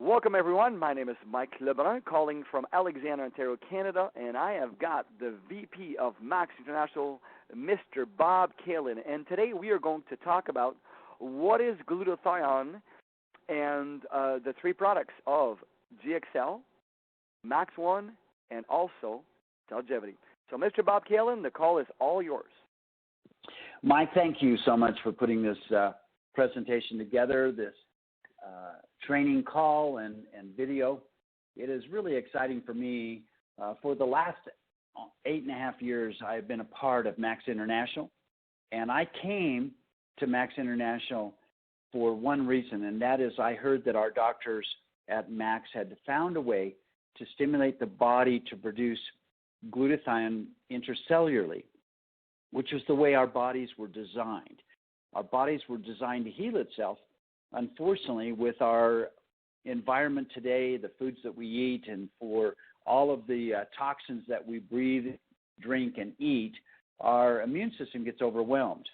Welcome, everyone. My name is Mike Lebrun, calling from Alexandria, Ontario, Canada, and I have got the VP of Max International, Mr. Bob Kaelin. And today we are going to talk about what is glutathione and the three products of GXL, Max One, and also longevity. So, Mr. Bob Kaelin, the call is all yours. Mike, thank you so much for putting this presentation together, this training call and video. It is really exciting for me. For the last 8.5 years, I've been a part of Max International, and I came to Max International for one reason, and that is I heard that our doctors at Max had found a way to stimulate the body to produce glutathione intracellularly, which is the way our bodies were designed. Our bodies were designed to heal itself. Unfortunately, with our environment today, the foods that we eat, and for all of the toxins that we breathe, drink, and eat, our immune system gets overwhelmed.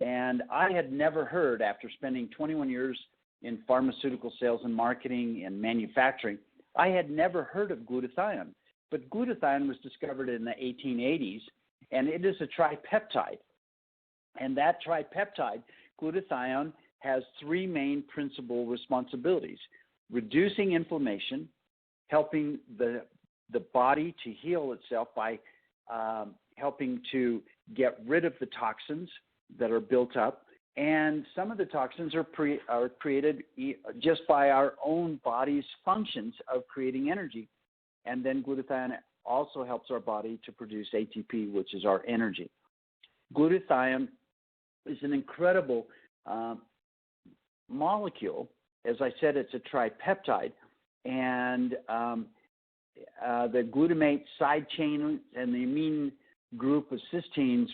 And I had never heard, after spending 21 years in pharmaceutical sales and marketing and manufacturing, I had never heard of glutathione. But glutathione was discovered in the 1880s, and it is a tripeptide. And that tripeptide, glutathione, has three main principal responsibilities: reducing inflammation, helping the body to heal itself by helping to get rid of the toxins that are built up. And some of the toxins are created just by our own body's functions of creating energy. And then glutathione also helps our body to produce ATP, which is our energy. Glutathione is an incredible molecule. As I said, it's a tripeptide, and the glutamate side chain and the amine group of cysteines,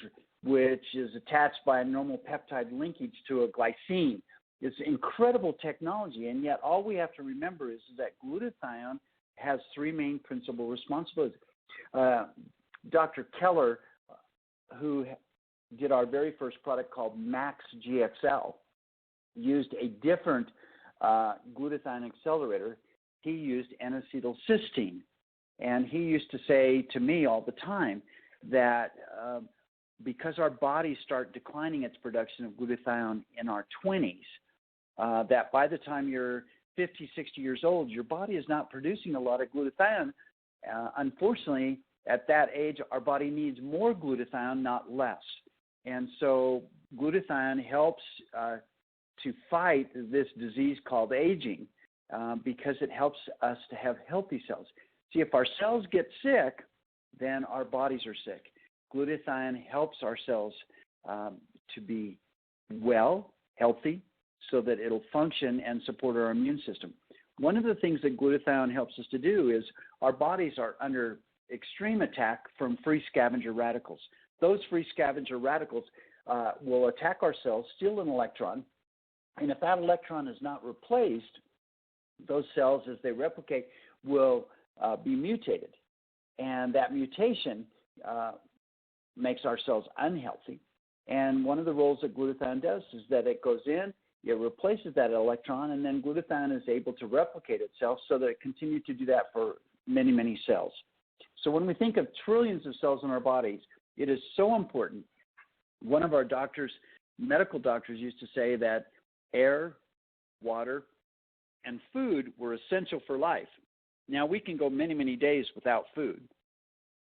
which is attached by a normal peptide linkage to a glycine. It's incredible technology, and yet all we have to remember is that glutathione has three main principal responsibilities. Dr. Keller, who did our very first product called Max GXL, used a different glutathione accelerator. He used N-acetylcysteine. And he used to say to me all the time that because our bodies start declining its production of glutathione in our 20s, that by the time you're 50, 60 years old, your body is not producing a lot of glutathione. Unfortunately, at that age, our body needs more glutathione, not less. And so glutathione helps to fight this disease called aging because it helps us to have healthy cells. See, if our cells get sick, then our bodies are sick. Glutathione helps our cells to be well, healthy, so that it'll function and support our immune system. One of the things that glutathione helps us to do is our bodies are under extreme attack from free scavenger radicals. Those free scavenger radicals will attack our cells, steal an electron, and if that electron is not replaced, those cells, as they replicate, will be mutated. And that mutation makes our cells unhealthy. And one of the roles that glutathione does is that it goes in, it replaces that electron, and then glutathione is able to replicate itself so that it continues to do that for many, many cells. So when we think of trillions of cells in our bodies, it is so important. One of our doctors, medical doctors, used to say that air, water, and food were essential for life. Now, we can go many, many days without food.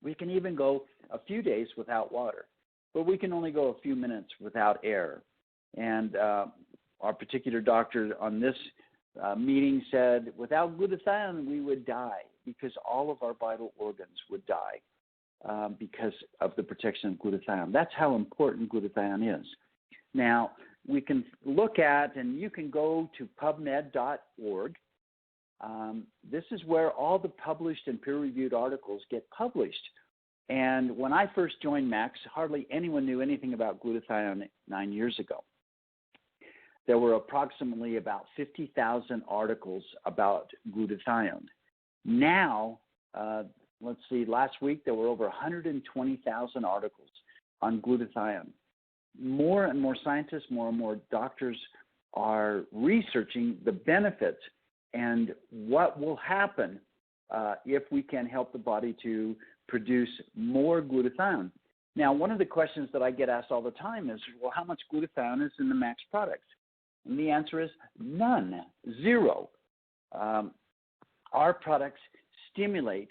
We can even go a few days without water, but we can only go a few minutes without air. And our particular doctor on this meeting said, without glutathione, we would die because all of our vital organs would die because of the protection of glutathione. That's how important glutathione is. Now, we can look at, and you can go to pubmed.org. This is where all the published and peer-reviewed articles get published. And when I first joined Max, hardly anyone knew anything about glutathione 9 years ago. There were approximately about 50,000 articles about glutathione. Now, let's see, last week there were over 120,000 articles on glutathione. More and more scientists, more and more doctors are researching the benefits and what will happen if we can help the body to produce more glutathione. Now, one of the questions that I get asked all the time is, well, how much glutathione is in the Max products? And the answer is none, zero. Our products stimulate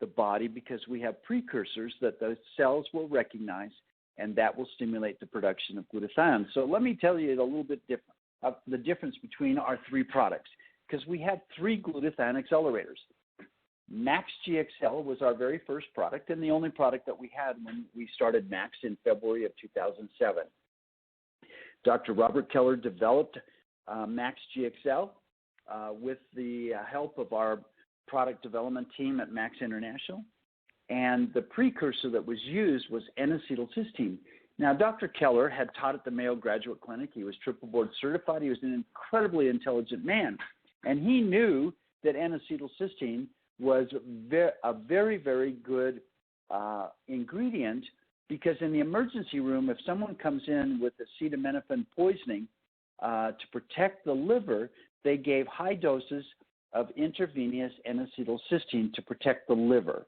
the body because we have precursors that the cells will recognize, and that will stimulate the production of glutathione. So let me tell you a little bit the difference between our three products, because we have three glutathione accelerators. Max GXL was our very first product and the only product that we had when we started Max in February of 2007. Dr. Robert Keller developed Max GXL with the help of our product development team at Max International. And the precursor that was used was N-acetylcysteine. Now, Dr. Keller had taught at the Mayo Graduate Clinic. He was triple board certified. He was an incredibly intelligent man. And he knew that N-acetylcysteine was a very, very good ingredient, because in the emergency room, if someone comes in with acetaminophen poisoning, to protect the liver, they gave high doses of intravenous N-acetylcysteine to protect the liver.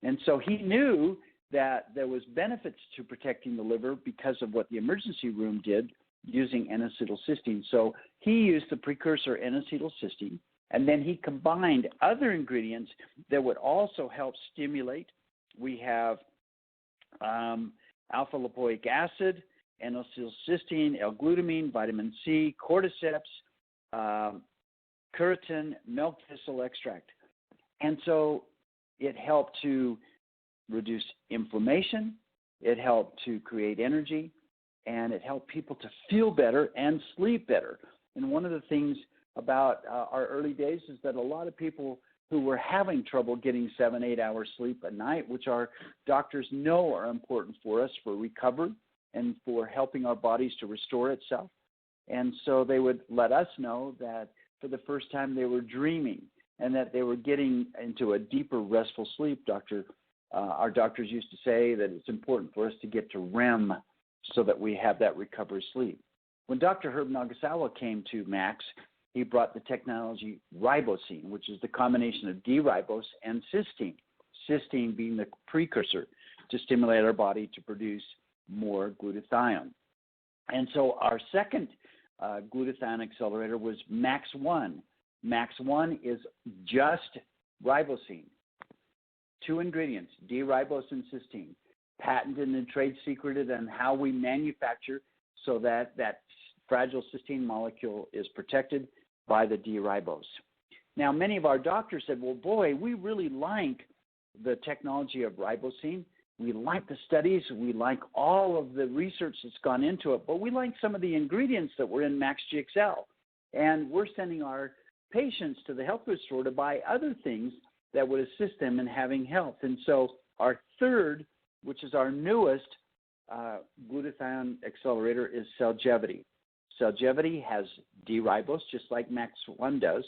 And so he knew that there was benefits to protecting the liver because of what the emergency room did using N-acetylcysteine. So he used the precursor N-acetylcysteine, and then he combined other ingredients that would also help stimulate. We have alpha-lipoic acid, N-acetylcysteine, L-glutamine, vitamin C, cordyceps, keratin, milk thistle extract. And so it helped to reduce inflammation, it helped to create energy, and it helped people to feel better and sleep better. And one of the things about our early days is that a lot of people who were having trouble getting 7-8 hours sleep at night, which our doctors know are important for us for recovery and for helping our bodies to restore itself. And so they would let us know that for the first time they were dreaming and that they were getting into a deeper restful sleep. Our doctors used to say that it's important for us to get to REM so that we have that recovery sleep. When Dr. Herb Nagasawa came to Max, he brought the technology ribosine, which is the combination of D-ribose and cysteine, cysteine being the precursor to stimulate our body to produce more glutathione. And so our second glutathione accelerator was Max 1. Max 1 is just ribosine. Two ingredients, D-ribose and cysteine, patented and trade secreted on how we manufacture so that that fragile cysteine molecule is protected by the D-ribose. Now, many of our doctors said, well, boy, we really like the technology of ribosine. We like the studies. We like all of the research that's gone into it, but we like some of the ingredients that were in Max GXL. And we're sending our patients to the health food store to buy other things that would assist them in having health. And so our third, which is our newest glutathione accelerator, is Celgevity. Celgevity has D-ribose, just like Max 1 does.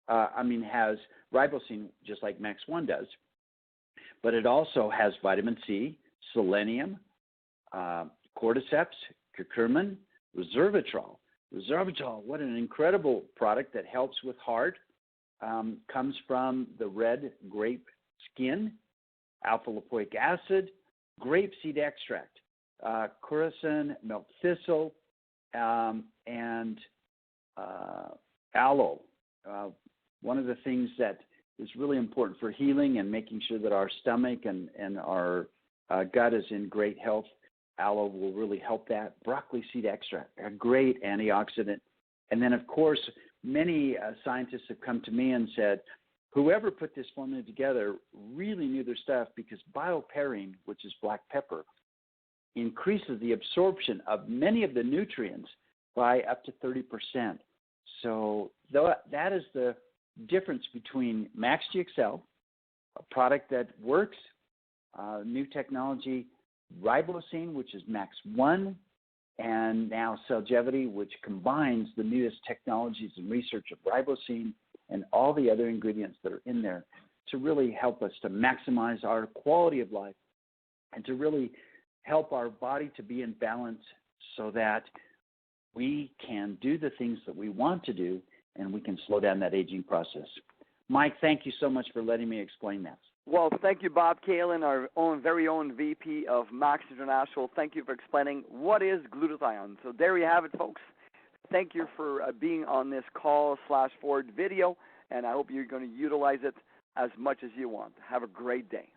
Has ribosine, just like Max 1 does. But it also has vitamin C, selenium, cordyceps, curcumin, resveratrol. Resveratrol, what an incredible product that helps with heart. Comes from the red grape skin, alpha-lipoic acid, grapeseed extract, quercetin, milk thistle, and aloe. One of the things that is really important for healing and making sure that our stomach and our gut is in great health, aloe will really help that. Broccoli seed extract, a great antioxidant. And then, of course, many scientists have come to me and said, whoever put this formula together really knew their stuff, because bioperine, which is black pepper, increases the absorption of many of the nutrients by up to 30%. So that is the difference between Max GXL, a product that works, new technology, ribosine, which is Max 1, and now Celgevity, which combines the newest technologies and research of ribosine and all the other ingredients that are in there to really help us to maximize our quality of life and to really help our body to be in balance so that we can do the things that we want to do and we can slow down that aging process. Mike, thank you so much for letting me explain that. Well, thank you, Bob Kaelin, our very own VP of Max International. Thank you for explaining what is glutathione. So there you have it, folks. Thank you for being on this call/forward video, and I hope you're going to utilize it as much as you want. Have a great day.